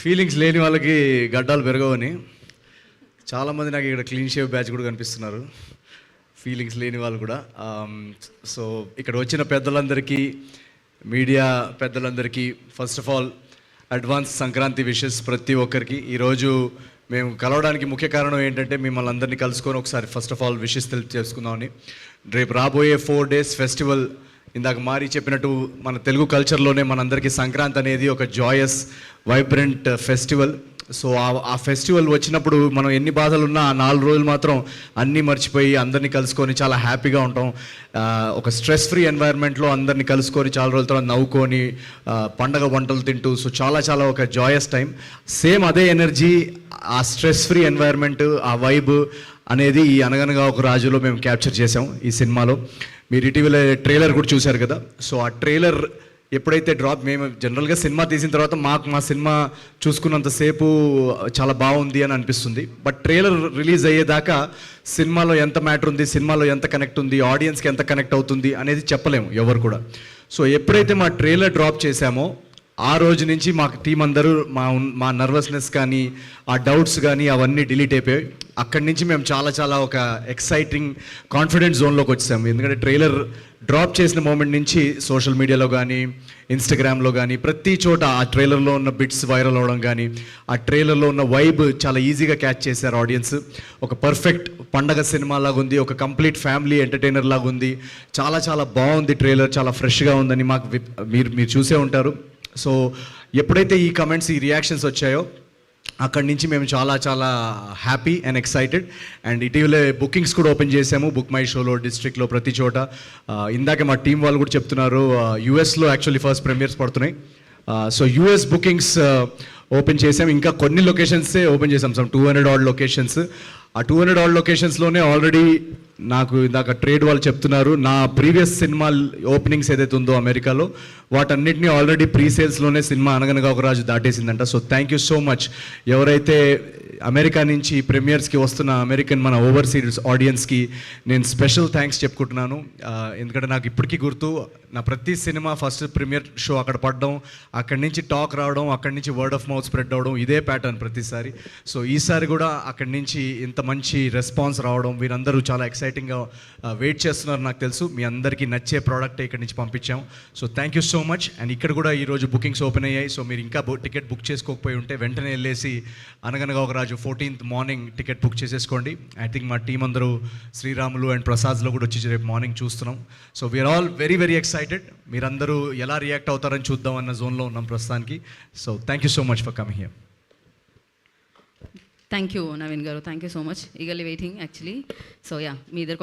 Feelings లేని వాళ్ళకి గడ్డాలు పెరగవని చాలామంది నాకు ఇక్కడ క్లీన్ షేవ్ బ్యాచ్ కూడా కనిపిస్తున్నారు, ఫీలింగ్స్ లేని వాళ్ళు కూడా. సో ఇక్కడ వచ్చిన పెద్దలందరికీ, మీడియా పెద్దలందరికీ first of all advance Sankranti wishes ప్రతి ఒక్కరికి. ఈరోజు మేము కలవడానికి ముఖ్య కారణం ఏంటంటే మిమ్మల్ని అందరినీ కలుసుకొని ఒకసారి ఫస్ట్ ఆఫ్ ఆల్ విషెస్ తెలుసుకుందామని. రేపు రాబోయే 4 days ఫెస్టివల్, ఇందాక మారి చెప్పినట్టు మన తెలుగు కల్చర్లోనే మనందరికీ సంక్రాంతి అనేది ఒక జాయస్ వైబ్రెంట్ ఫెస్టివల్. సో ఆ ఫెస్టివల్ వచ్చినప్పుడు మనం ఎన్ని బాధలు ఉన్నా ఆ 4 రోజులు మాత్రం అన్నీ మర్చిపోయి అందరినీ కలుసుకొని చాలా హ్యాపీగా ఉంటాం. ఒక స్ట్రెస్ ఫ్రీ ఎన్వైర్న్మెంట్లో అందరినీ కలుసుకొని చాలా రోజుల తర్వాత నవ్వుకొని పండగ వంటలు తింటూ, సో చాలా చాలా ఒక జాయస్ టైం. సేమ్ అదే ఎనర్జీ, ఆ స్ట్రెస్ ఫ్రీ ఎన్వైర్న్మెంట్, ఆ వైబ్ అనేది ఈ అనగనగా ఒక రాజులో మేము క్యాప్చర్ చేసాం ఈ సినిమాలో. మీరు ఇటీవల ట్రైలర్ కూడా చూశారు కదా. సో ఆ ట్రైలర్ ఎప్పుడైతే మేము జనరల్గా సినిమా తీసిన తర్వాత మా సినిమా చూసుకున్నంతసేపు చాలా బాగుంది అని అనిపిస్తుంది. బట్ ట్రైలర్ రిలీజ్ అయ్యేదాకా సినిమాలో ఎంత మ్యాటర్ ఉంది, సినిమాలో ఎంత కనెక్ట్ ఉంది, ఆడియన్స్కి ఎంత కనెక్ట్ అవుతుంది అనేది చెప్పలేము ఎవరు కూడా. సో ఎప్పుడైతే మా ట్రైలర్ డ్రాప్ చేశామో ఆ రోజు నుంచి మా టీం అందరూ మా నర్వస్నెస్ కానీ, ఆ డౌట్స్ కానీ అవన్నీ డిలీట్ అయిపోయాయి. అక్కడి నుంచి మేము చాలా చాలా ఒక ఎక్సైటింగ్ కాన్ఫిడెంట్ జోన్లోకి వచ్చాము. ఎందుకంటే ట్రైలర్ డ్రాప్ చేసిన మూమెంట్ నుంచి సోషల్ మీడియాలో కానీ, ఇన్స్టాగ్రామ్లో కానీ ప్రతి చోట ఆ ట్రైలర్లో ఉన్న బిట్స్ వైరల్ అవ్వడం కానీ, ఆ ట్రైలర్లో ఉన్న వైబ్ చాలా ఈజీగా క్యాచ్ చేశారు ఆడియన్స్. ఒక పర్ఫెక్ట్ పండగ సినిమా లాగా ఉంది, ఒక కంప్లీట్ ఫ్యామిలీ ఎంటర్టైనర్ లాగా ఉంది. చాలా చాలా బాగుంది ట్రైలర్, చాలా ఫ్రెష్గా ఉందని మాకు మీరు చూసే ఉంటారు. సో ఎప్పుడైతే ఈ కమెంట్స్, ఈ రియాక్షన్స్ వచ్చాయో అక్కడి నుంచి మేము చాలా చాలా హ్యాపీ అండ్ ఎక్సైటెడ్. అండ్ ఇటీవలే బుకింగ్స్ కూడా ఓపెన్ చేసాము, బుక్ మై షోలో, డిస్ట్రిక్ట్లో, ప్రతి చోట. ఇందాక మా టీం వాళ్ళు కూడా చెప్తున్నారు, యూఎస్లో యాక్చువల్లీ ఫస్ట్ ప్రీమియర్స్ పడుతున్నాయి. సో యూఎస్ బుకింగ్స్ ఓపెన్ చేసాం. ఇంకా కొన్ని లొకేషన్సే ఓపెన్ చేసాం, సమ్ 200 odd లొకేషన్స్. ఆ 200 odd లొకేషన్స్లోనే ఆల్రెడీ నాకు ఇందాక ట్రేడ్ వాళ్ళు చెప్తున్నారు, నా ప్రీవియస్ సినిమా ఓపెనింగ్స్ ఏదైతే ఉందో అమెరికాలో వాటన్నిటిని ఆల్రెడీ ప్రీ సేల్స్లోనే సినిమా అనగనగా ఒక రాజు దాటేసిందంట. So thank you so much ఎవరైతే అమెరికా నుంచి ప్రీమియర్స్కి వస్తున్న అమెరికన్ మన ఓవర్సీస్ ఆడియన్స్కి నేను స్పెషల్ థ్యాంక్స్ చెప్పుకుంటున్నాను. ఎందుకంటే నాకు ఇప్పటికీ గుర్తు, నా ప్రతి సినిమా ఫస్ట్ ప్రీమియర్ షో అక్కడ పడడం, అక్కడి నుంచి టాక్ రావడం, అక్కడి నుంచి వర్డ్ ఆఫ్ మౌత్ స్ప్రెడ్ అవ్వడం, ఇదే ప్యాటర్న్ ప్రతిసారి. సో ఈసారి కూడా అక్కడి నుంచి ఇంత మంచి రెస్పాన్స్ రావడం, వీరందరూ చాలా ఎక్సైటింగ్గా వెయిట్ చేస్తున్నారు. నాకు తెలుసు మీ అందరికీ నచ్చే ప్రోడక్ట్ ఇక్కడి నుంచి పంపించాం. So thank you so much. And ఇక్కడ కూడా ఈరోజు బుకింగ్స్ ఓపెన్ అయ్యాయి. సో మీరు ఇంకా టికెట్ బుక్ చేసుకోకపోయి ఉంటే వెంటనే వెళ్ళేసి Anaganaga Oka Raju 14th morning ticket book చేసేసుకోండి. ఐ థింక్ మా టీం అందరూ శ్రీరాములు అండ్ ప్రసాద్లో కూడా వచ్చి రేపు మార్నింగ్ చూస్తున్నాం. So we are all very very excited. మీరందరూ ఎలా రియాక్ట్ అవుతారని చూద్దాం అన్న జోన్లో ఉన్నాం ప్రస్తుతానికి. So thank you so much for coming here. Thank you Naveen garu, thank you so much. Eagerly waiting actually. So yeah, మీ ఇద్దరు